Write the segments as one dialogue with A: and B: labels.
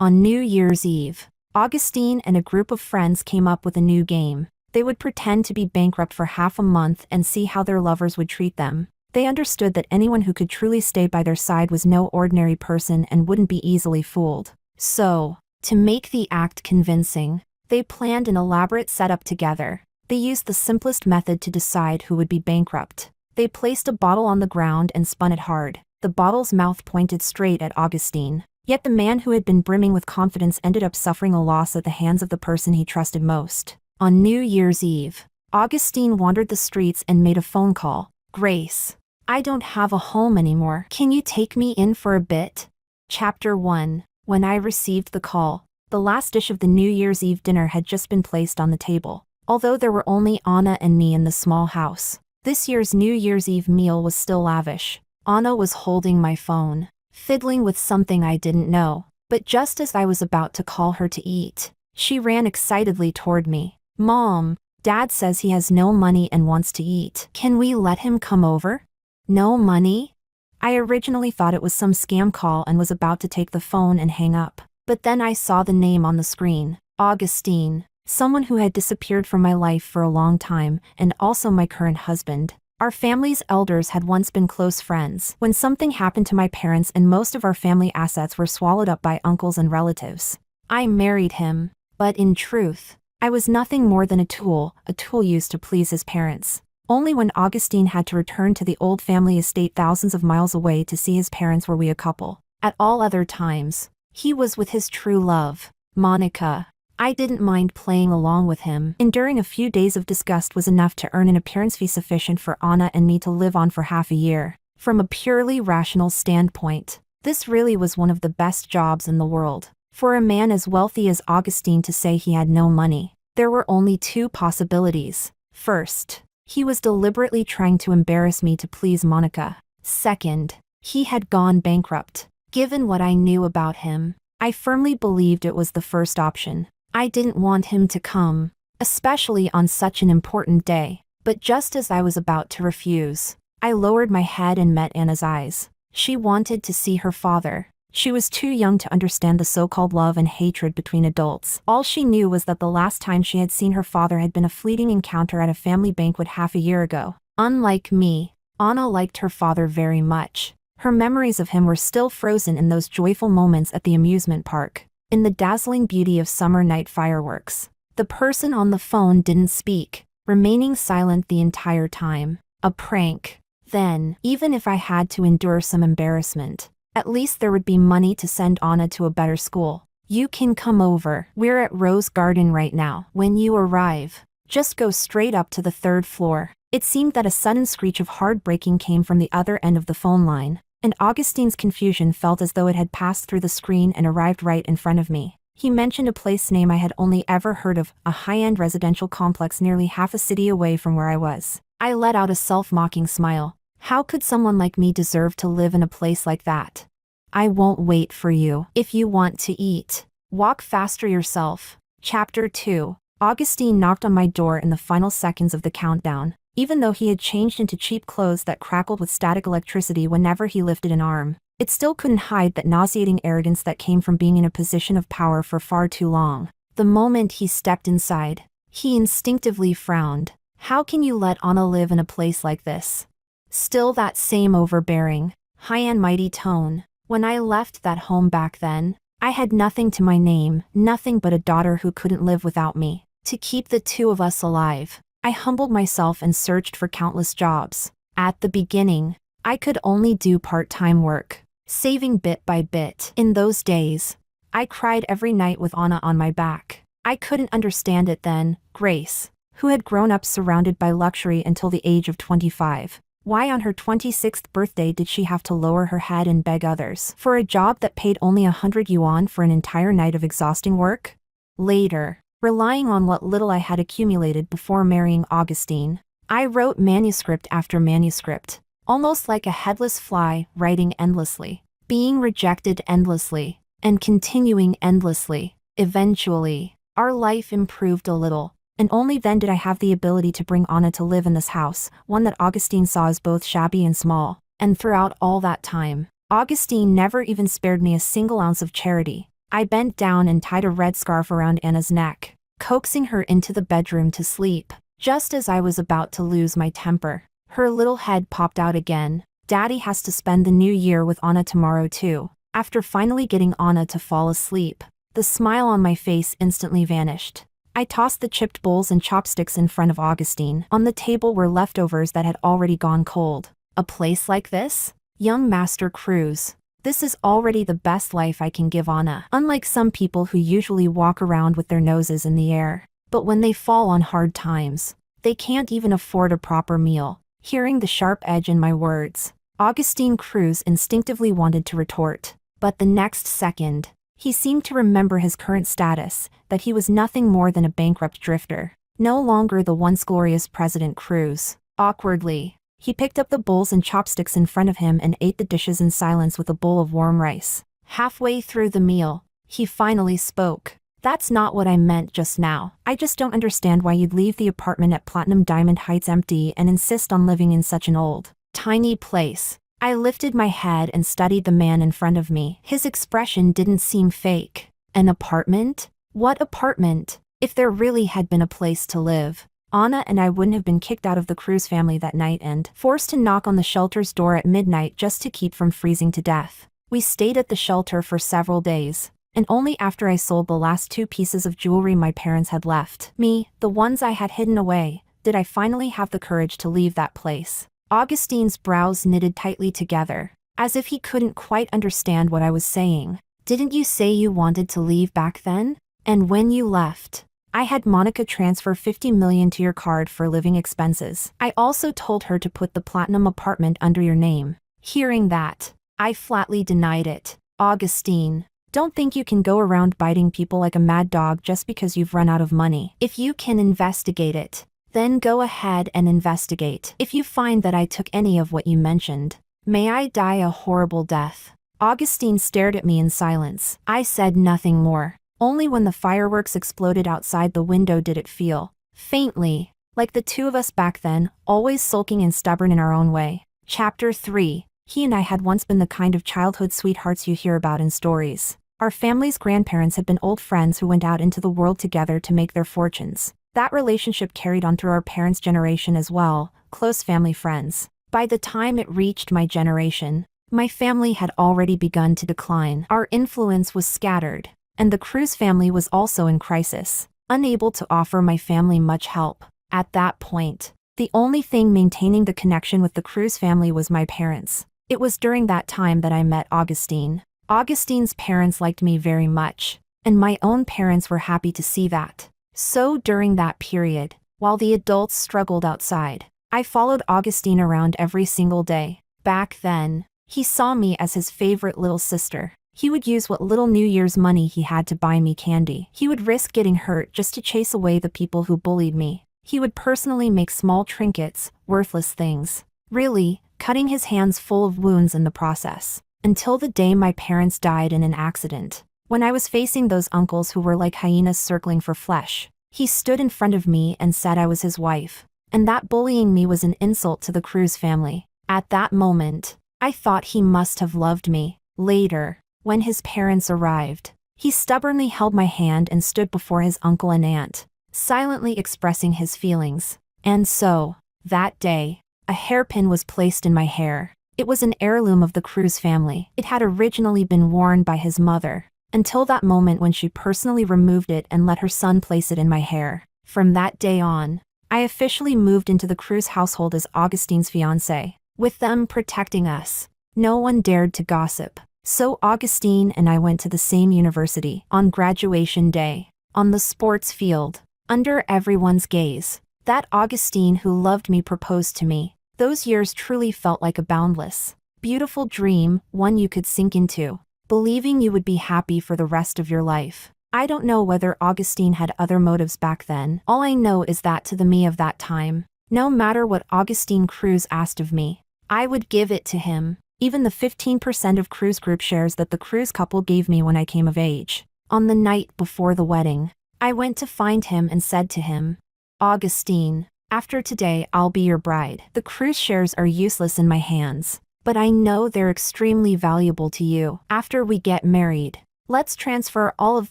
A: On New Year's Eve, Augustine and a group of friends came up with a new game. They would pretend to be bankrupt for half a month and see how their lovers would treat them. They understood that anyone who could truly stay by their side was no ordinary person and wouldn't be easily fooled. So, to make the act convincing, they planned an elaborate setup together. They used the simplest method to decide who would be bankrupt. They placed a bottle on the ground and spun it hard. The bottle's mouth pointed straight at Augustine. Yet the man who had been brimming with confidence ended up suffering a loss at the hands of the person he trusted most. On New Year's Eve, Augustine wandered the streets and made a phone call. "Grace, I don't have a home anymore. Can you take me in for a bit?" Chapter 1. When I received the call, the last dish of the New Year's Eve dinner had just been placed on the table. Although there were only Anna and me in the small house, this year's New Year's Eve meal was still lavish. Anna was holding my phone, fiddling with something I didn't know. But just as I was about to call her to eat, she ran excitedly toward me. "Mom, Dad says he has no money and wants to eat. Can we let him come over?" "No money?" I originally thought it was some scam call and was about to take the phone and hang up. But then I saw the name on the screen. Augustine, someone who had disappeared from my life for a long time, and also my current husband. Our family's elders had once been close friends. When something happened to my parents and most of our family assets were swallowed up by uncles and relatives, I married him. But in truth, I was nothing more than a tool used to please his parents. Only when Augustine had to return to the old family estate thousands of miles away to see his parents were we a couple. At all other times, he was with his true love, Monica. I didn't mind playing along with him. Enduring a few days of disgust was enough to earn an appearance fee sufficient for Anna and me to live on for half a year. From a purely rational standpoint, this really was one of the best jobs in the world. For a man as wealthy as Augustine to say he had no money, there were only two possibilities. First, he was deliberately trying to embarrass me to please Monica. Second, he had gone bankrupt. Given what I knew about him, I firmly believed it was the first option. I didn't want him to come, especially on such an important day. But just as I was about to refuse, I lowered my head and met Anna's eyes. She wanted to see her father. She was too young to understand the so-called love and hatred between adults. All she knew was that the last time she had seen her father had been a fleeting encounter at a family banquet half a year ago. Unlike me, Anna liked her father very much. Her memories of him were still frozen in those joyful moments at the amusement park, in the dazzling beauty of summer night fireworks. The person on the phone didn't speak, remaining silent the entire time. A prank. Then, even if I had to endure some embarrassment, at least there would be money to send Anna to a better school. "You can come over. We're at Rose Garden right now. When you arrive, just go straight up to the 3rd floor." It seemed that a sudden screech of heartbreaking came from the other end of the phone line, and Augustine's confusion felt as though it had passed through the screen and arrived right in front of me. He mentioned a place name I had only ever heard of, a high-end residential complex nearly half a city away from where I was. I let out a self-mocking smile. How could someone like me deserve to live in a place like that? "I won't wait for you. If you want to eat, walk faster yourself." Chapter 2. Augustine knocked on my door in the final seconds of the countdown. Even though he had changed into cheap clothes that crackled with static electricity whenever he lifted an arm, it still couldn't hide that nauseating arrogance that came from being in a position of power for far too long. The moment he stepped inside, he instinctively frowned. "How can you let Anna live in a place like this?" Still that same overbearing, high and mighty tone. When I left that home back then, I had nothing to my name, nothing but a daughter who couldn't live without me. To keep the two of us alive, I humbled myself and searched for countless jobs. At the beginning, I could only do part-time work, saving bit by bit. In those days, I cried every night with Anna on my back. I couldn't understand it then. Grace, who had grown up surrounded by luxury until the age of 25. Why on her 26th birthday did she have to lower her head and beg others for a job that paid only 100 yuan for an entire night of exhausting work? Later, relying on what little I had accumulated before marrying Augustine, I wrote manuscript after manuscript, almost like a headless fly, writing endlessly, being rejected endlessly, and continuing endlessly. Eventually, our life improved a little. And only then did I have the ability to bring Anna to live in this house, one that Augustine saw as both shabby and small. And throughout all that time, Augustine never even spared me a single ounce of charity. I bent down and tied a red scarf around Anna's neck, coaxing her into the bedroom to sleep. Just as I was about to lose my temper, her little head popped out again. Daddy has to spend the new year with Anna tomorrow too. After finally getting Anna to fall asleep, the smile on my face instantly vanished. I tossed the chipped bowls and chopsticks in front of Augustine. On the table were leftovers that had already gone cold. A place like this? Young Master Cruz. This is already the best life I can give Anna. Unlike some people who usually walk around with their noses in the air. But when they fall on hard times, they can't even afford a proper meal. Hearing the sharp edge in my words, Augustine Cruz instinctively wanted to retort. But the next second, he seemed to remember his current status, that he was nothing more than a bankrupt drifter. No longer the once glorious President Cruz. Awkwardly, he picked up the bowls and chopsticks in front of him and ate the dishes in silence with a bowl of warm rice. Halfway through the meal, he finally spoke. That's not what I meant just now. I just don't understand why you'd leave the apartment at Platinum Diamond Heights empty and insist on living in such an old, tiny place. I lifted my head and studied the man in front of me. His expression didn't seem fake. An apartment? What apartment? If there really had been a place to live, Anna and I wouldn't have been kicked out of the Cruz family that night and forced to knock on the shelter's door at midnight just to keep from freezing to death. We stayed at the shelter for several days, and only after I sold the last 2 pieces of jewelry my parents had left me, the ones I had hidden away, did I finally have the courage to leave that place. Augustine's brows knitted tightly together, as if he couldn't quite understand what I was saying. Didn't you say you wanted to leave back then? And when you left, I had Monica transfer $50 million to your card for living expenses. I also told her to put the Platinum apartment under your name. Hearing that, I flatly denied it. Augustine, don't think you can go around biting people like a mad dog just because you've run out of money. If you can investigate it, then go ahead and investigate. If you find that I took any of what you mentioned, may I die a horrible death. Augustine stared at me in silence. I said nothing more. Only when the fireworks exploded outside the window did it feel, faintly, like the two of us back then, always sulking and stubborn in our own way. Chapter 3. He and I had once been the kind of childhood sweethearts you hear about in stories. Our family's grandparents had been old friends who went out into the world together to make their fortunes. That relationship carried on through our parents' generation as well, close family friends. By the time it reached my generation, my family had already begun to decline. Our influence was scattered, and the Cruz family was also in crisis, unable to offer my family much help. At that point, the only thing maintaining the connection with the Cruz family was my parents. It was during that time that I met Augustine. Augustine's parents liked me very much, and my own parents were happy to see that. So during that period, while the adults struggled outside, I followed Augustine around every single day. Back then, he saw me as his favorite little sister. He would use what little New Year's money he had to buy me candy. He would risk getting hurt just to chase away the people who bullied me. He would personally make small trinkets, worthless things, really, cutting his hands full of wounds in the process. Until the day my parents died in an accident. When I was facing those uncles who were like hyenas circling for flesh, he stood in front of me and said I was his wife, and that bullying me was an insult to the Cruz family. At that moment, I thought he must have loved me. Later, when his parents arrived, he stubbornly held my hand and stood before his uncle and aunt, silently expressing his feelings. And so, that day, a hairpin was placed in my hair. It was an heirloom of the Cruz family. It had originally been worn by his mother, until that moment when she personally removed it and let her son place it in my hair. From that day on, I officially moved into the Cruz household as Augustine's fiancé. With them protecting us, no one dared to gossip. So Augustine and I went to the same university. On graduation day, on the sports field, under everyone's gaze, that Augustine who loved me proposed to me. Those years truly felt like a boundless, beautiful dream, one you could sink into, believing you would be happy for the rest of your life. I don't know whether Augustine had other motives back then. All I know is that to the me of that time, no matter what Augustine Cruz asked of me, I would give it to him, even the 15% of Cruz Group shares that the Cruz couple gave me when I came of age. On the night before the wedding, I went to find him and said to him, Augustine, after today I'll be your bride. The Cruz shares are useless in my hands, but I know they're extremely valuable to you. After we get married, Let's transfer all of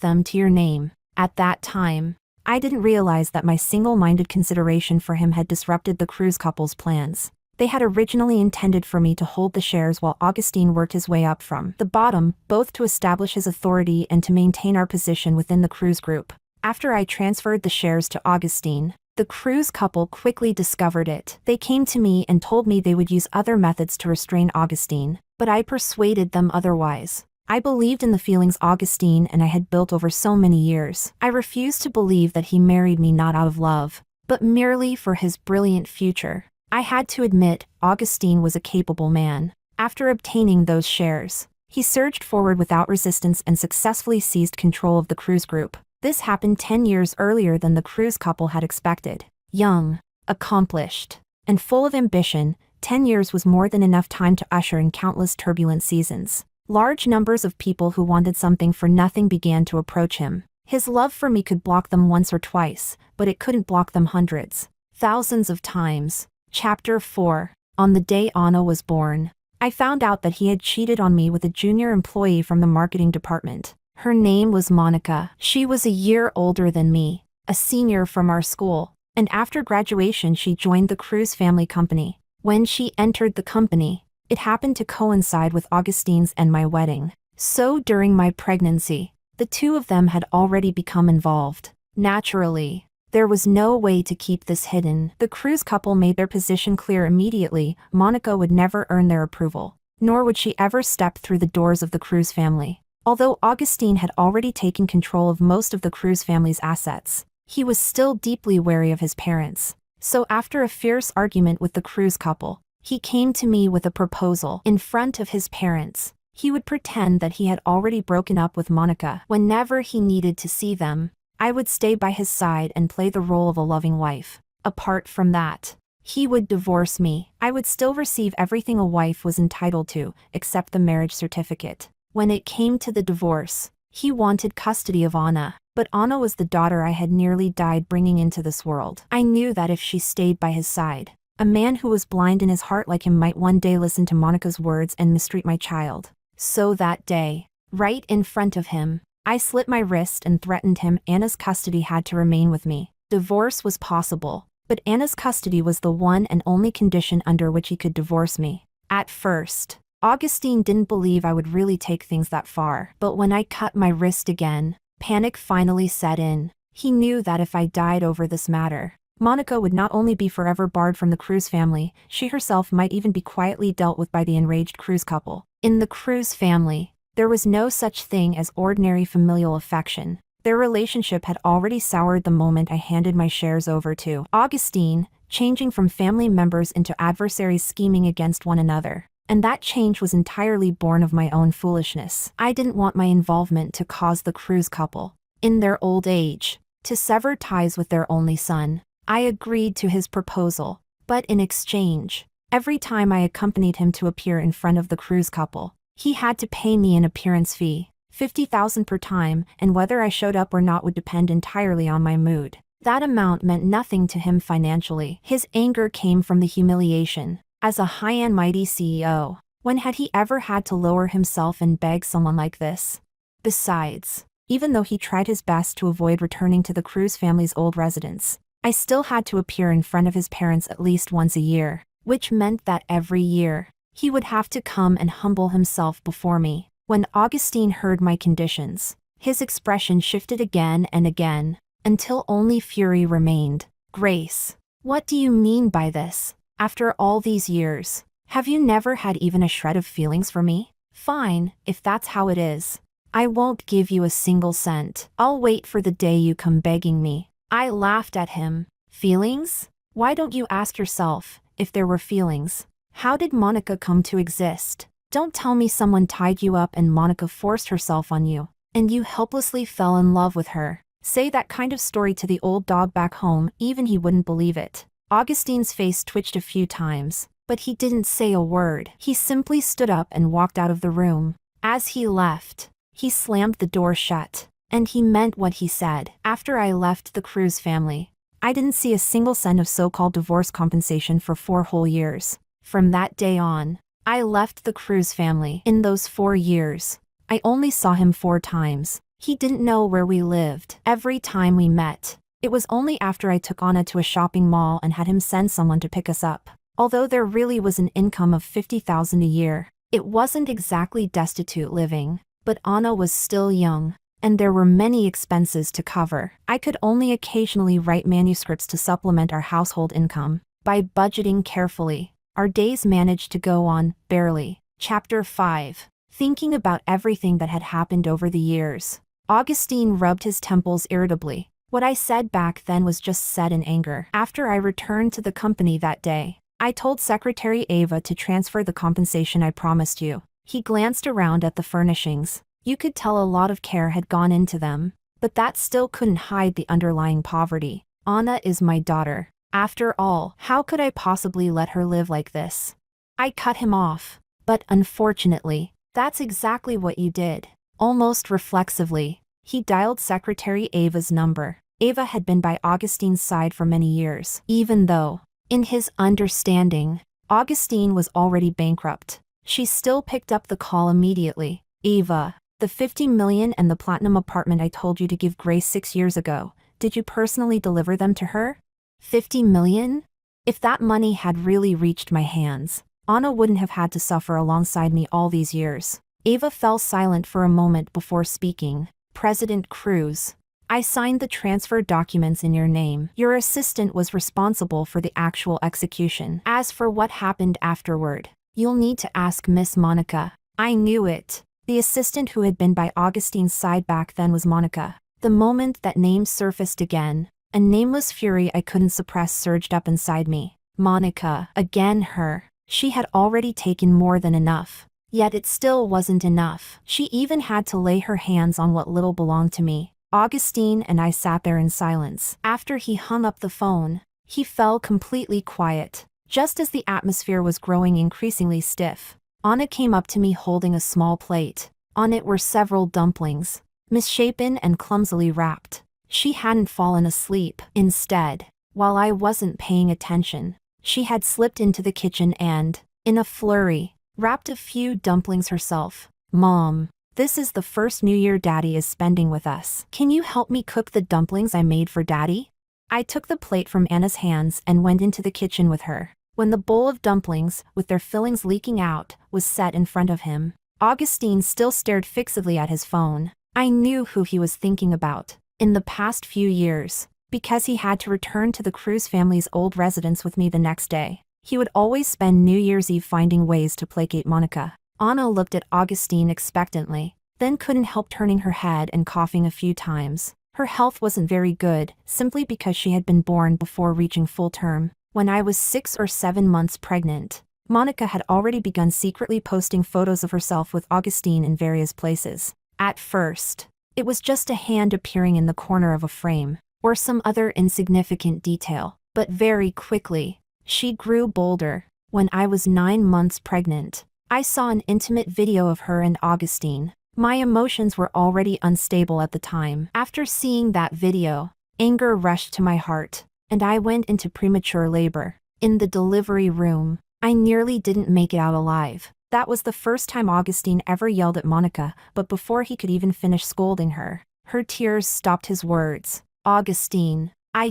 A: them to your name. At that time, I didn't realize that my single-minded consideration for him had disrupted the Cruz couple's plans. They had originally intended for me to hold the shares while Augustine worked his way up from the bottom, both to establish his authority and to maintain our position within the Cruz group. After I transferred the shares to Augustine, the Cruz couple quickly discovered it. They came to me and told me they would use other methods to restrain Augustine, but I persuaded them otherwise. I believed in the feelings Augustine and I had built over so many years. I refused to believe that he married me not out of love, but merely for his brilliant future. I had to admit, Augustine was a capable man. After obtaining those shares, he surged forward without resistance and successfully seized control of the Cruz group. This happened 10 years earlier than the Cruz couple had expected. Young, accomplished, and full of ambition, 10 years was more than enough time to usher in countless turbulent seasons. Large numbers of people who wanted something for nothing began to approach him. His love for me could block them once or twice, but it couldn't block them hundreds, thousands of times. Chapter 4. On the day Anna was born, I found out that he had cheated on me with a junior employee from the marketing department. Her name was Monica. She was a year older than me, a senior from our school, and after graduation she joined the Cruz family company. When she entered the company, it happened to coincide with Augustine's and my wedding. So during my pregnancy, the two of them had already become involved. Naturally, there was no way to keep this hidden. The Cruz couple made their position clear immediately. Monica would never earn their approval, nor would she ever step through the doors of the Cruz family. Although Augustine had already taken control of most of the Cruz family's assets, he was still deeply wary of his parents. So after a fierce argument with the Cruz couple, he came to me with a proposal. In front of his parents, he would pretend that he had already broken up with Monica. Whenever he needed to see them, I would stay by his side and play the role of a loving wife. Apart from that, he would divorce me. I would still receive everything a wife was entitled to, except the marriage certificate. When it came to the divorce, he wanted custody of Anna, but Anna was the daughter I had nearly died bringing into this world. I knew that if she stayed by his side, a man who was blind in his heart like him might one day listen to Monica's words and mistreat my child. So that day, right in front of him, I slit my wrist and threatened him. Anna's custody had to remain with me. Divorce was possible, but Anna's custody was the one and only condition under which he could divorce me. At first, Augustine didn't believe I would really take things that far. But when I cut my wrist again, panic finally set in. He knew that if I died over this matter, Monica would not only be forever barred from the Cruz family, she herself might even be quietly dealt with by the enraged Cruz couple. In the Cruz family, there was no such thing as ordinary familial affection. Their relationship had already soured the moment I handed my shares over to Augustine, changing from family members into adversaries scheming against one another. And that change was entirely born of my own foolishness. I didn't want my involvement to cause the Cruz couple, in their old age, to sever ties with their only son. I agreed to his proposal, but in exchange, every time I accompanied him to appear in front of the Cruz couple, he had to pay me an appearance fee, $50,000 per time, and whether I showed up or not would depend entirely on my mood. That amount meant nothing to him financially. His anger came from the humiliation. As a high and mighty CEO, when had he ever had to lower himself and beg someone like this? Besides, even though he tried his best to avoid returning to the Cruz family's old residence, I still had to appear in front of his parents at least once a year, which meant that every year, he would have to come and humble himself before me. When Augustine heard my conditions, his expression shifted again and again, until only fury remained. Grace, what do you mean by this? After all these years, have you never had even a shred of feelings for me? Fine, if that's how it is. I won't give you a single cent. I'll wait for the day you come begging me. I laughed at him. Feelings? Why don't you ask yourself, if there were feelings, how did Monica come to exist? Don't tell me someone tied you up and Monica forced herself on you, and you helplessly fell in love with her. Say that kind of story to the old dog back home, even he wouldn't believe it. Augustine's face twitched a few times, but he didn't say a word. He simply stood up and walked out of the room. As he left, he slammed the door shut, and he meant what he said. After I left the Cruz family, I didn't see a single cent of so-called divorce compensation for 4 whole years. From that day on, I left the Cruz family. In those 4 years, I only saw him 4 times. He didn't know where we lived. Every time we met, it was only after I took Anna to a shopping mall and had him send someone to pick us up. Although there really was an income of 50,000 a year, it wasn't exactly destitute living, but Anna was still young, and there were many expenses to cover. I could only occasionally write manuscripts to supplement our household income. By budgeting carefully, our days managed to go on, barely. Chapter 5. Thinking about everything that had happened over the years, Augustine rubbed his temples irritably. What I said back then was just said in anger. After I returned to the company that day, I told Secretary Ava to transfer the compensation I promised you. He glanced around at the furnishings. You could tell a lot of care had gone into them, but that still couldn't hide the underlying poverty. Anna is my daughter. After all, how could I possibly let her live like this? I cut him off. But unfortunately, that's exactly what you did. Almost reflexively, he dialed Secretary Ava's number. Ava had been by Augustine's side for many years, even though, in his understanding, Augustine was already bankrupt. She still picked up the call immediately. Ava, the 50 million and the platinum apartment I told you to give Grace 6 years ago, did you personally deliver them to her? 50 million? If that money had really reached my hands, Anna wouldn't have had to suffer alongside me all these years. Ava fell silent for a moment before speaking. President Cruz, I signed the transfer documents in your name. Your assistant was responsible for the actual execution. As for what happened afterward, you'll need to ask Miss Monica. I knew it. The assistant who had been by Augustine's side back then was Monica. The moment that name surfaced again, a nameless fury I couldn't suppress surged up inside me. Monica, again her. She had already taken more than enough. Yet it still wasn't enough. She even had to lay her hands on what little belonged to me. Augustine and I sat there in silence. After he hung up the phone, he fell completely quiet. Just as the atmosphere was growing increasingly stiff, Anna came up to me holding a small plate. On it were several dumplings, misshapen and clumsily wrapped. She hadn't fallen asleep. Instead, while I wasn't paying attention, she had slipped into the kitchen and, in a flurry, wrapped a few dumplings herself. Mom, this is the first New Year Daddy is spending with us. Can you help me cook the dumplings I made for Daddy? I took the plate from Anna's hands and went into the kitchen with her. When the bowl of dumplings, with their fillings leaking out, was set in front of him, Augustine still stared fixedly at his phone. I knew who he was thinking about. In the past few years, because he had to return to the Cruz family's old residence with me the next day, he would always spend New Year's Eve finding ways to placate Monica. Anna looked at Augustine expectantly, then couldn't help turning her head and coughing a few times. Her health wasn't very good, simply because she had been born before reaching full term. When I was 6 or 7 months pregnant, Monica had already begun secretly posting photos of herself with Augustine in various places. At first, it was just a hand appearing in the corner of a frame, or some other insignificant detail. But very quickly, she grew bolder. When I was 9 months pregnant, I saw an intimate video of her and Augustine. My emotions were already unstable at the time. After seeing that video, anger rushed to my heart, and I went into premature labor. In the delivery room, I nearly didn't make it out alive. That was the first time Augustine ever yelled at Monica, but before he could even finish scolding her, her tears stopped his words. Augustine, I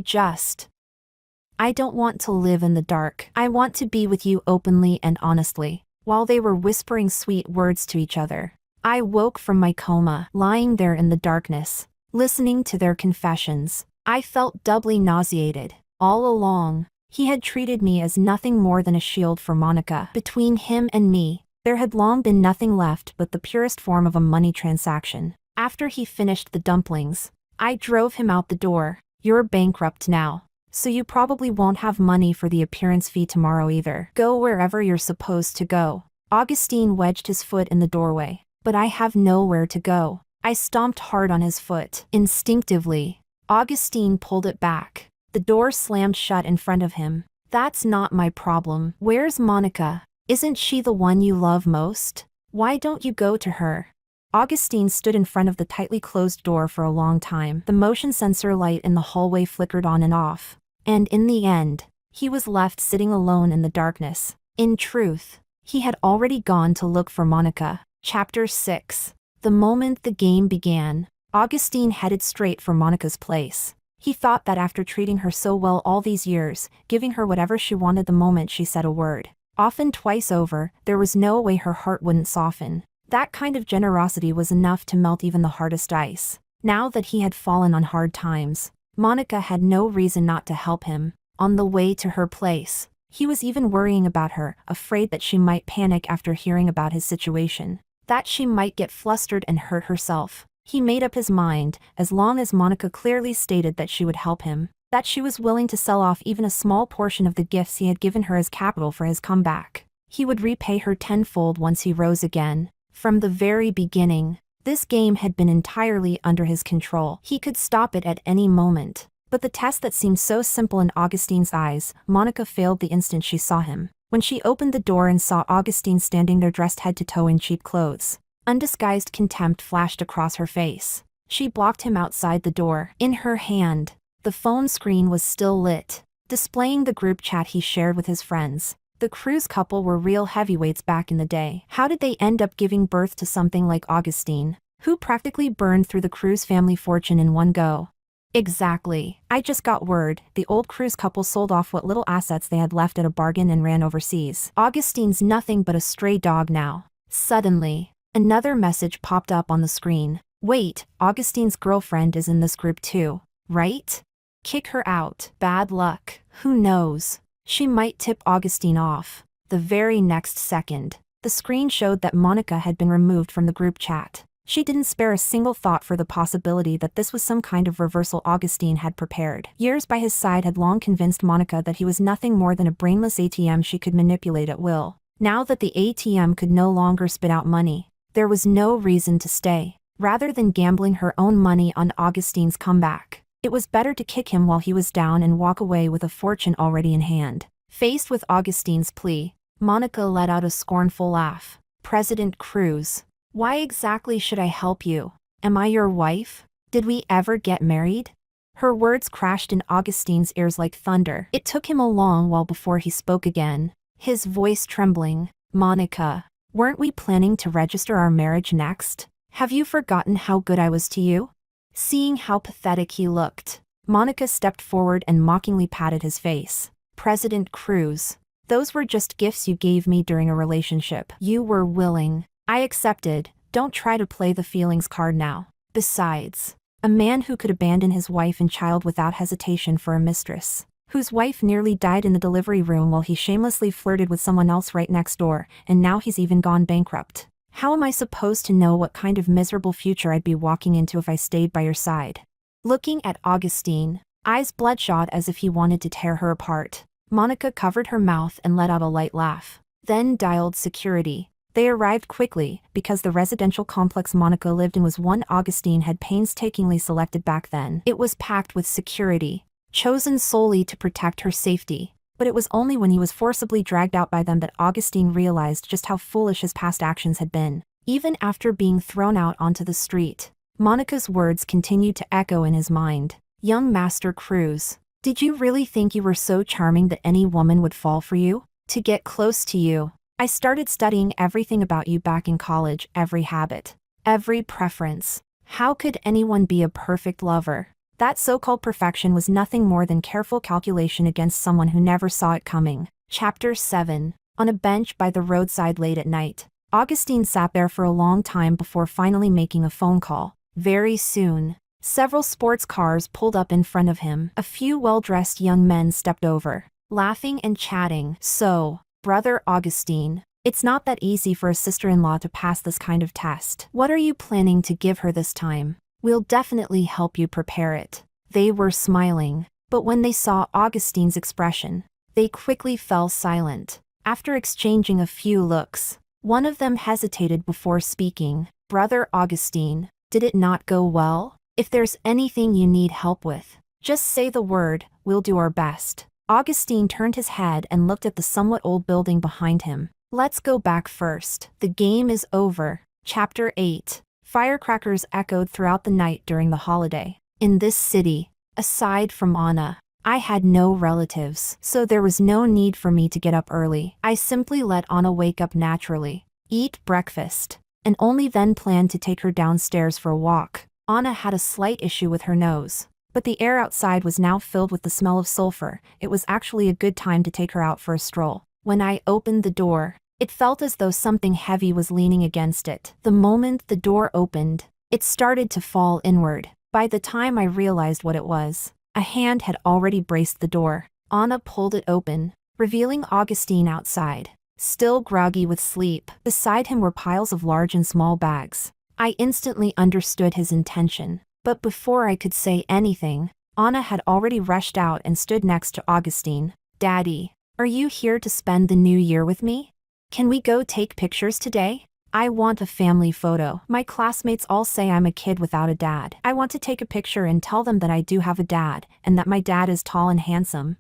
A: don't want to live in the dark. I want to be with you openly and honestly. While they were whispering sweet words to each other, I woke from my coma, lying there in the darkness, listening to their confessions. I felt doubly nauseated. All along, he had treated me as nothing more than a shield for Monica. Between him and me, there had long been nothing left but the purest form of a money transaction. After he finished the dumplings, I drove him out the door. You're bankrupt now, so you probably won't have money for the appearance fee tomorrow either. Go wherever you're supposed to go. Augustine wedged his foot in the doorway. But I have nowhere to go. I stomped hard on his foot. Instinctively, Augustine pulled it back. The door slammed shut in front of him. That's not my problem. Where's Monica? Isn't she the one you love most? Why don't you go to her? Augustine stood in front of the tightly closed door for a long time. The motion sensor light in the hallway flickered on and off. And in the end, he was left sitting alone in the darkness. In truth, he had already gone to look for Monica. Chapter 6. The moment the game began, Augustine headed straight for Monica's place. He thought that after treating her so well all these years, giving her whatever she wanted the moment she said a word, often twice over, there was no way her heart wouldn't soften. That kind of generosity was enough to melt even the hardest ice. Now that he had fallen on hard times, Monica had no reason not to help him. On the way to her place, he was even worrying about her, afraid that she might panic after hearing about his situation, that she might get flustered and hurt herself. He made up his mind, as long as Monica clearly stated that she would help him, that she was willing to sell off even a small portion of the gifts he had given her as capital for his comeback. He would repay her tenfold once he rose again. From the very beginning, this game had been entirely under his control. He could stop it at any moment. But the test that seemed so simple in Augustine's eyes, Monica failed the instant she saw him. When she opened the door and saw Augustine standing there dressed head to toe in cheap clothes, undisguised contempt flashed across her face. She blocked him outside the door. In her hand, the phone screen was still lit, displaying the group chat he shared with his friends. The Cruz couple were real heavyweights back in the day. How did they end up giving birth to something like Augustine, who practically burned through the Cruz family fortune in one go? Exactly. I just got word. The old Cruz couple sold off what little assets they had left at a bargain and ran overseas. Augustine's nothing but a stray dog now. Suddenly, another message popped up on the screen. Wait, Augustine's girlfriend is in this group too, right? Kick her out. Bad luck. Who knows? She might tip Augustine off. The very next second, the screen showed that Monica had been removed from the group chat. She didn't spare a single thought for the possibility that this was some kind of reversal Augustine had prepared. Years by his side had long convinced Monica that he was nothing more than a brainless ATM she could manipulate at will. Now that the ATM could no longer spit out money, there was no reason to stay. Rather than gambling her own money on Augustine's comeback, it was better to kick him while he was down and walk away with a fortune already in hand. Faced with Augustine's plea, Monica let out a scornful laugh. President Cruz, why exactly should I help you? Am I your wife? Did we ever get married? Her words crashed in Augustine's ears like thunder. It took him a long while before he spoke again, his voice trembling. Monica, weren't we planning to register our marriage next? Have you forgotten how good I was to you? Seeing how pathetic he looked, Monica stepped forward and mockingly patted his face. President Cruz, those were just gifts you gave me during a relationship. You were willing. I accepted. Don't try to play the feelings card now. Besides, a man who could abandon his wife and child without hesitation for a mistress, whose wife nearly died in the delivery room while he shamelessly flirted with someone else right next door, and now he's even gone bankrupt. How am I supposed to know what kind of miserable future I'd be walking into if I stayed by your side? Looking at Augustine, eyes bloodshot as if he wanted to tear her apart, Monica covered her mouth and let out a light laugh, then dialed security. They arrived quickly, because the residential complex Monica lived in was one Augustine had painstakingly selected back then. It was packed with security, chosen solely to protect her safety. But it was only when he was forcibly dragged out by them that Augustine realized just how foolish his past actions had been. Even after being thrown out onto the street, Monica's words continued to echo in his mind. Young Master Cruz, did you really think you were so charming that any woman would fall for you? To get close to you, I started studying everything about you back in college, every habit, every preference. How could anyone be a perfect lover? That so-called perfection was nothing more than careful calculation against someone who never saw it coming. Chapter 7. On a bench by the roadside late at night, Augustine sat there for a long time before finally making a phone call. Very soon, several sports cars pulled up in front of him. A few well-dressed young men stepped over, laughing and chatting. So, Brother Augustine, it's not that easy for a sister-in-law to pass this kind of test. What are you planning to give her this time? We'll definitely help you prepare it. They were smiling, but when they saw Augustine's expression, they quickly fell silent. After exchanging a few looks, one of them hesitated before speaking. Brother Augustine, did it not go well? If there's anything you need help with, just say the word, we'll do our best. Augustine turned his head and looked at the somewhat old building behind him. Let's go back first. The game is over. Chapter 8. Firecrackers echoed throughout the night during the holiday. In this city, aside from Anna, I had no relatives, so there was no need for me to get up early. I simply let Anna wake up naturally, eat breakfast, and only then planned to take her downstairs for a walk. Anna had a slight issue with her nose, but the air outside was now filled with the smell of sulfur. It was actually a good time to take her out for a stroll. When I opened the door, it felt as though something heavy was leaning against it. The moment the door opened, it started to fall inward. By the time I realized what it was, a hand had already braced the door. Anna pulled it open, revealing Augustine outside, still groggy with sleep. Beside him were piles of large and small bags. I instantly understood his intention, but before I could say anything, Anna had already rushed out and stood next to Augustine. "Daddy, are you here to spend the new year with me? Can we go take pictures today? I want a family photo. My classmates all say I'm a kid without a dad. I want to take a picture and tell them that I do have a dad, and that my dad is tall and handsome."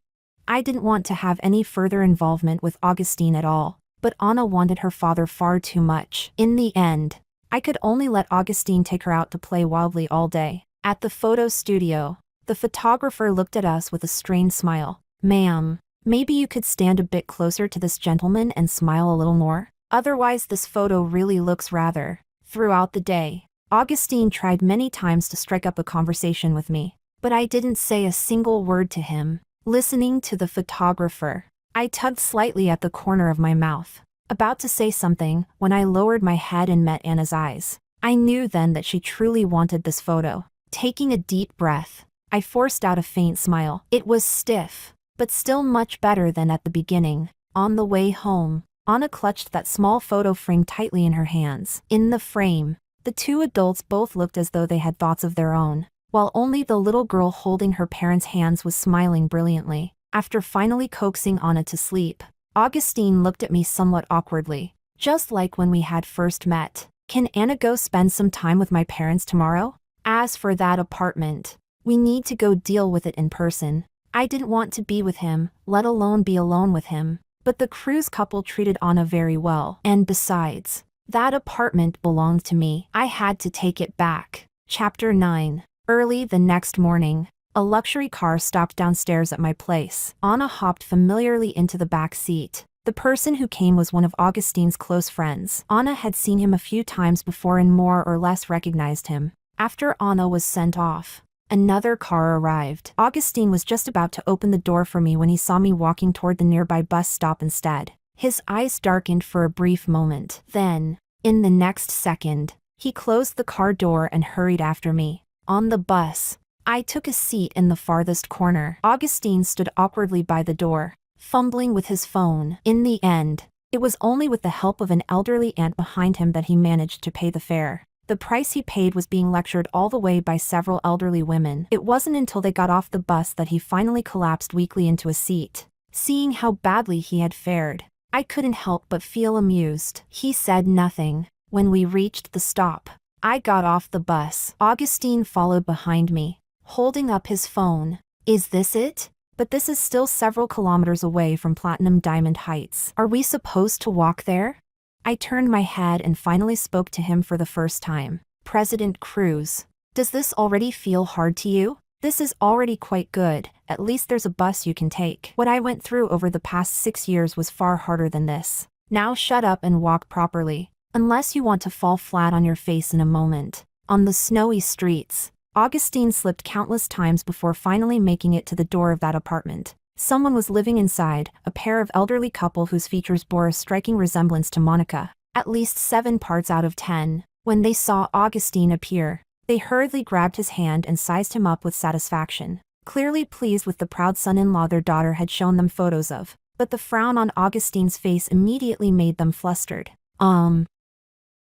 A: I didn't want to have any further involvement with Augustine at all, but Anna wanted her father far too much. In the end, I could only let Augustine take her out to play wildly all day. At the photo studio, the photographer looked at us with a strained smile. "Ma'am, maybe you could stand a bit closer to this gentleman and smile a little more? Otherwise this photo really looks rather." Throughout the day, Augustine tried many times to strike up a conversation with me, but I didn't say a single word to him. Listening to the photographer, I tugged slightly at the corner of my mouth, about to say something, when I lowered my head and met Anna's eyes. I knew then that she truly wanted this photo. Taking a deep breath, I forced out a faint smile. It was stiff, but still much better than at the beginning. On the way home, Anna clutched that small photo frame tightly in her hands. In the frame, the two adults both looked as though they had thoughts of their own, while only the little girl holding her parents' hands was smiling brilliantly. After finally coaxing Anna to sleep, Augustine looked at me somewhat awkwardly, just like when we had first met. "Can Anna go spend some time with my parents tomorrow? As for that apartment, we need to go deal with it in person." I didn't want to be with him, let alone be alone with him, but the Cruz couple treated Anna very well. And besides, that apartment belonged to me. I had to take it back. Chapter 9. Early the next morning, a luxury car stopped downstairs at my place. Anna hopped familiarly into the back seat. The person who came was one of Augustine's close friends. Anna had seen him a few times before and more or less recognized him. After Anna was sent off, another car arrived. Augustine was just about to open the door for me when he saw me walking toward the nearby bus stop instead. His eyes darkened for a brief moment. Then, in the next second, he closed the car door and hurried after me. On the bus, I took a seat in the farthest corner. Augustine stood awkwardly by the door, fumbling with his phone. In the end, it was only with the help of an elderly aunt behind him that he managed to pay the fare. The price he paid was being lectured all the way by several elderly women. It wasn't until they got off the bus that he finally collapsed weakly into a seat. Seeing how badly he had fared, I couldn't help but feel amused. He said nothing. When we reached the stop, I got off the bus. Augustine followed behind me, holding up his phone. "Is this it? But this is still several kilometers away from Platinum Diamond Heights. Are we supposed to walk there?" I turned my head and finally spoke to him for the first time. "President Cruz, does this already feel hard to you? This is already quite good. At least there's a bus you can take. What I went through over the past 6 years was far harder than this. Now shut up and walk properly, unless you want to fall flat on your face in a moment." On the snowy streets, Augustine slipped countless times before finally making it to the door of that apartment. Someone was living inside, a pair of elderly couple whose features bore a striking resemblance to Monica. At least 7 parts out of 10. When they saw Augustine appear, they hurriedly grabbed his hand and sized him up with satisfaction, clearly pleased with the proud son-in-law their daughter had shown them photos of. But the frown on Augustine's face immediately made them flustered.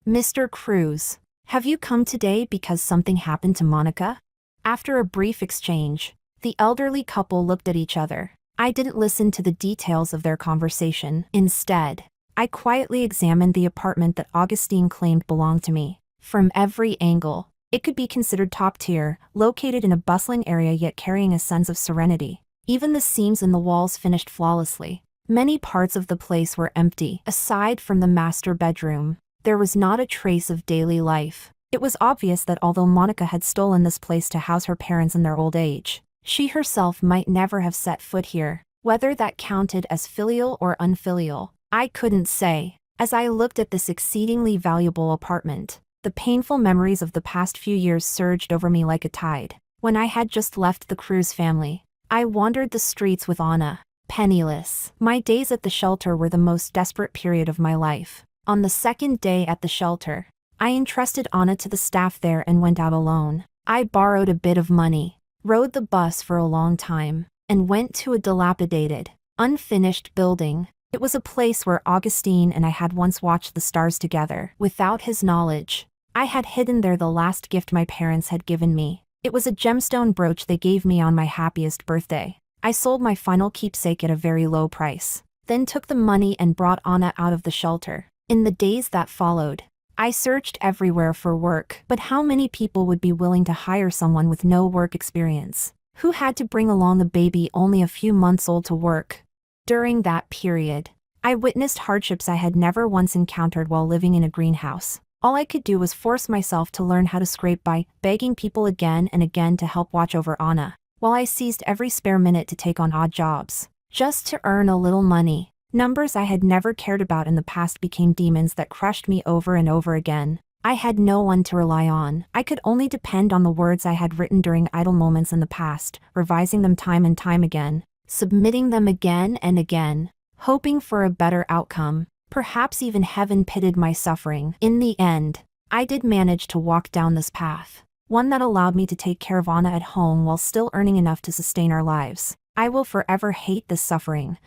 A: Mr. Cruz, have you come today because something happened to Monica?" After a brief exchange, the elderly couple looked at each other. I didn't listen to the details of their conversation. Instead, I quietly examined the apartment that Augustine claimed belonged to me. From every angle, it could be considered top tier, located in a bustling area yet carrying a sense of serenity. Even the seams in the walls finished flawlessly. Many parts of the place were empty. Aside from the master bedroom, there was not a trace of daily life. It was obvious that although Monica had stolen this place to house her parents in their old age, she herself might never have set foot here. Whether that counted as filial or unfilial, I couldn't say. As I looked at this exceedingly valuable apartment, the painful memories of the past few years surged over me like a tide. When I had just left the Cruz family, I wandered the streets with Anna, penniless. My days at the shelter were the most desperate period of my life. On the second day at the shelter, I entrusted Anna to the staff there and went out alone. I borrowed a bit of money, rode the bus for a long time, and went to a dilapidated, unfinished building. It was a place where Augustine and I had once watched the stars together. Without his knowledge, I had hidden there the last gift my parents had given me. It was a gemstone brooch they gave me on my happiest birthday. I sold my final keepsake at a very low price, then took the money and brought Anna out of the shelter. In the days that followed, I searched everywhere for work, but how many people would be willing to hire someone with no work experience, who had to bring along a baby only a few months old to work? During that period, I witnessed hardships I had never once encountered while living in a greenhouse. All I could do was force myself to learn how to scrape by, begging people again and again to help watch over Anna, while I seized every spare minute to take on odd jobs, just to earn a little money. Numbers I had never cared about in the past became demons that crushed me over and over again. I had no one to rely on. I could only depend on the words I had written during idle moments in the past, revising them time and time again, submitting them again and again, hoping for a better outcome. Perhaps even heaven pitied my suffering. In the end, I did manage to walk down this path, one that allowed me to take care of Anna at home while still earning enough to sustain our lives. I will forever hate this suffering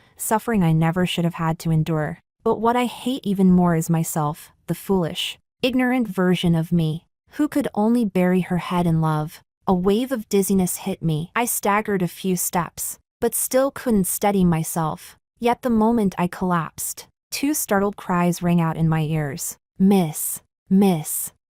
A: I never should have had to endure. But what I hate even more is myself, the foolish, ignorant version of me, who could only bury her head in love. A wave of dizziness hit me. I staggered a few steps, but still couldn't steady myself. Yet the moment I collapsed, two startled cries rang out in my ears. Miss,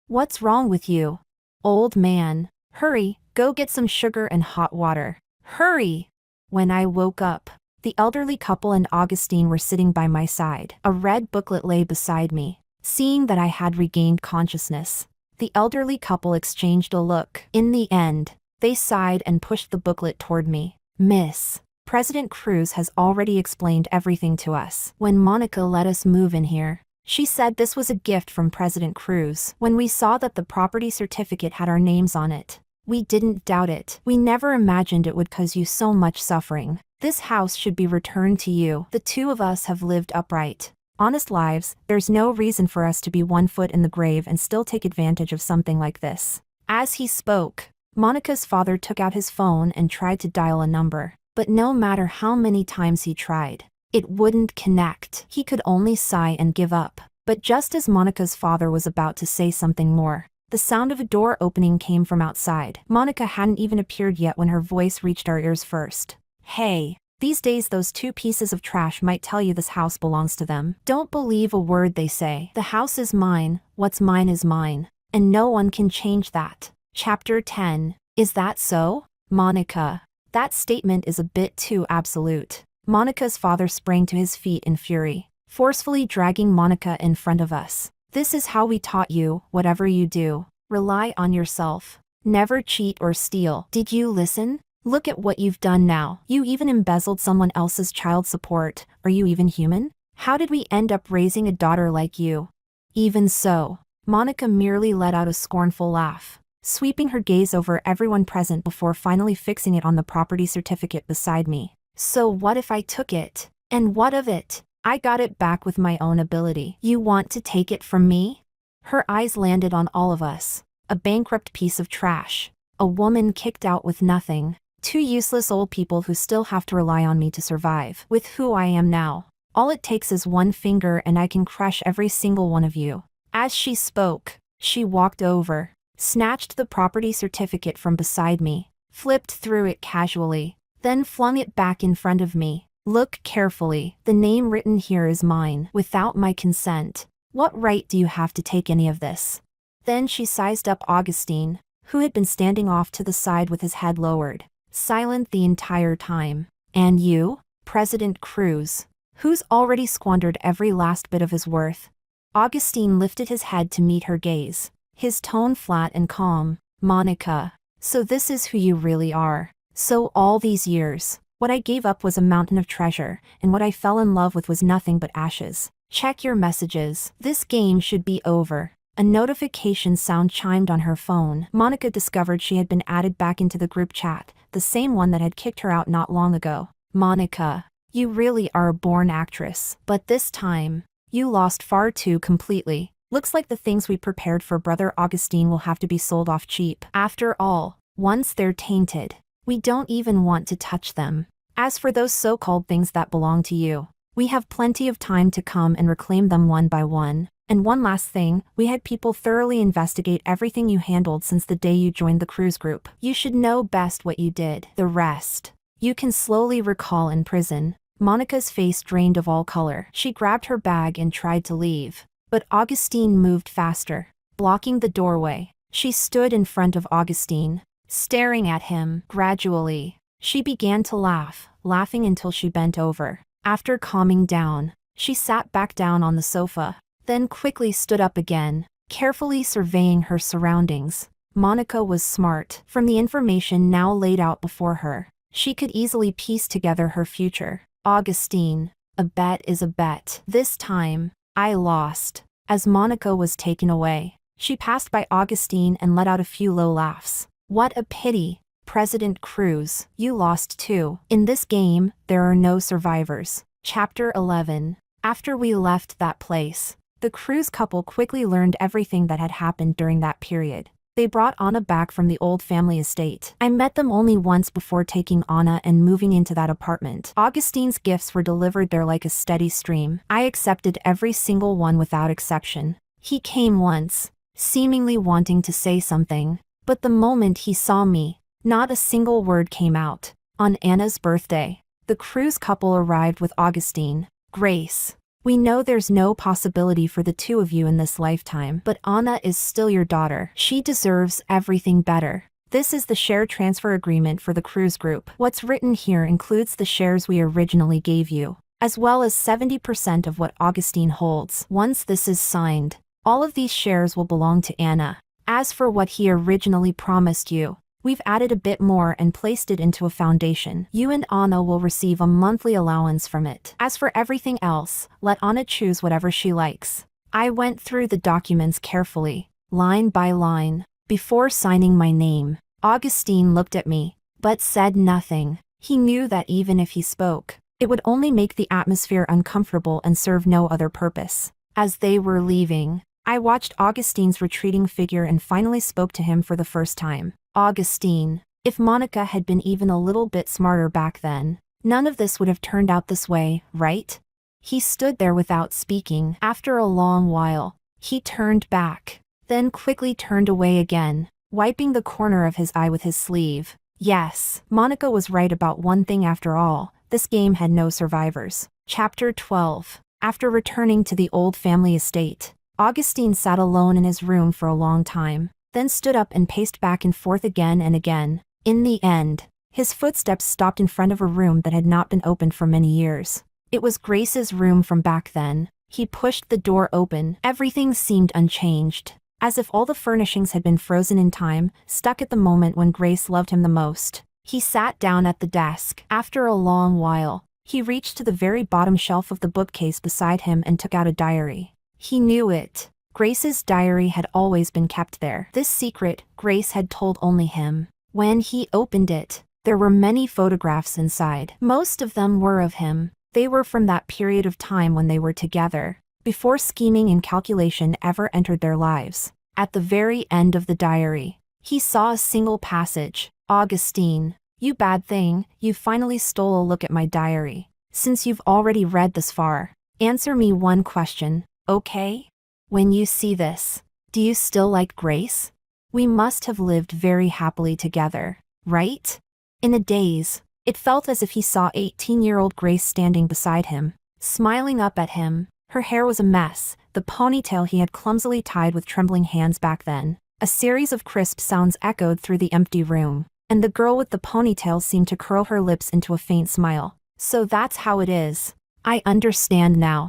A: what's wrong with you? Old man, hurry, go get some sugar and hot water. Hurry! When I woke up, the elderly couple and Augustine were sitting by my side. A red booklet lay beside me. Seeing that I had regained consciousness, the elderly couple exchanged a look. In the end, they sighed and pushed the booklet toward me. Miss, President Cruz has already explained everything to us. When Monica let us move in here, she said this was a gift from President Cruz. When we saw that the property certificate had our names on it, we didn't doubt it. We never imagined it would cause you so much suffering. This house should be returned to you. The two of us have lived upright, honest lives. There's no reason for us to be 1 foot in the grave and still take advantage of something like this. As he spoke, Monica's father took out his phone and tried to dial a number. But no matter how many times he tried, it wouldn't connect. He could only sigh and give up. But just as Monica's father was about to say something more, the sound of a door opening came from outside. Monica hadn't even appeared yet when her voice reached our ears first. Hey, these days those two pieces of trash might tell you this house belongs to them. Don't believe a word they say. The house is mine, what's mine is mine, and no one can change that. Chapter 10. Is that so, Monica? That statement is a bit too absolute. Monica's father sprang to his feet in fury, forcefully dragging Monica in front of us. This is how we taught you, whatever you do, rely on yourself. Never cheat or steal. Did you listen? Look at what you've done now. You even embezzled someone else's child support. Are you even human? How did we end up raising a daughter like you? Even so, Monica merely let out a scornful laugh, sweeping her gaze over everyone present before finally fixing it on the property certificate beside me. So what if I took it? And what of it? I got it back with my own ability. You want to take it from me? Her eyes landed on all of us. A bankrupt piece of trash. A woman kicked out with nothing. Two useless old people who still have to rely on me to survive. With who I am now, all it takes is one finger and I can crush every single one of you. As she spoke, she walked over, snatched the property certificate from beside me, flipped through it casually, then flung it back in front of me. Look carefully. The name written here is mine, without my consent. What right do you have to take any of this? Then she sized up Augustine, who had been standing off to the side with his head lowered, silent the entire time. And you, President Cruz, who's already squandered every last bit of his worth? Augustine lifted his head to meet her gaze, his tone flat and calm. Monica, so this is who you really are. So all these years, what I gave up was a mountain of treasure, and what I fell in love with was nothing but ashes. Check your messages. This game should be over. A notification sound chimed on her phone. Monica discovered she had been added back into the group chat, the same one that had kicked her out not long ago. Monica, you really are a born actress. But this time, you lost far too completely. Looks like the things we prepared for Brother Augustine will have to be sold off cheap. After all, once they're tainted, we don't even want to touch them. As for those so-called things that belong to you, we have plenty of time to come and reclaim them one by one. And one last thing, we had people thoroughly investigate everything you handled since the day you joined the cruise group. You should know best what you did. The rest, you can slowly recall in prison. Monica's face drained of all color. She grabbed her bag and tried to leave. But Augustine moved faster, blocking the doorway. She stood in front of Augustine, staring at him. Gradually, she began to laugh, laughing until she bent over. After calming down, she sat back down on the sofa, then quickly stood up again, carefully surveying her surroundings. Monica was smart. From the information now laid out before her, she could easily piece together her future. Augustine, a bet is a bet. This time, I lost. As Monica was taken away, she passed by Augustine and let out a few low laughs. What a pity, President Cruz, you lost too. In this game, there are no survivors. Chapter 11. After we left that place, the Cruz couple quickly learned everything that had happened during that period. They brought Anna back from the old family estate. I met them only once before taking Anna and moving into that apartment. Augustine's gifts were delivered there like a steady stream. I accepted every single one without exception. He came once, seemingly wanting to say something, but the moment he saw me, not a single word came out. On Anna's birthday, the Cruz couple arrived with Augustine. Grace, we know there's no possibility for the two of you in this lifetime, but Anna is still your daughter. She deserves everything better. This is the share transfer agreement for the Cruz group. What's written here includes the shares we originally gave you, as well as 70% of what Augustine holds. Once this is signed, all of these shares will belong to Anna. As for what he originally promised you, we've added a bit more and placed it into a foundation. You and Anna will receive a monthly allowance from it. As for everything else, let Anna choose whatever she likes. I went through the documents carefully, line by line, before signing my name. Augustine looked at me, but said nothing. He knew that even if he spoke, it would only make the atmosphere uncomfortable and serve no other purpose. As they were leaving, I watched Augustine's retreating figure and finally spoke to him for the first time. Augustine, if Monica had been even a little bit smarter back then, none of this would have turned out this way, right? He stood there without speaking. After a long while, he turned back, then quickly turned away again, wiping the corner of his eye with his sleeve. Yes, Monica was right about one thing after all. This game had no survivors. Chapter 12. After returning to the old family estate, Augustine sat alone in his room for a long time, then stood up and paced back and forth again and again. In the end, his footsteps stopped in front of a room that had not been opened for many years. It was Grace's room from back then. He pushed the door open. Everything seemed unchanged, as if all the furnishings had been frozen in time, stuck at the moment when Grace loved him the most. He sat down at the desk. After a long while, he reached to the very bottom shelf of the bookcase beside him and took out a diary. He knew it. Grace's diary had always been kept there. This secret, Grace had told only him. When he opened it, there were many photographs inside. Most of them were of him. They were from that period of time when they were together, before scheming and calculation ever entered their lives. At the very end of the diary, he saw a single passage. Augustine, you bad thing, you finally stole a look at my diary. Since you've already read this far, answer me one question, okay? When you see this, do you still like Grace? We must have lived very happily together, right? In a daze, it felt as if he saw 18-year-old Grace standing beside him, smiling up at him. Her hair was a mess, the ponytail he had clumsily tied with trembling hands back then. A series of crisp sounds echoed through the empty room, and the girl with the ponytail seemed to curl her lips into a faint smile. So that's how it is. I understand now.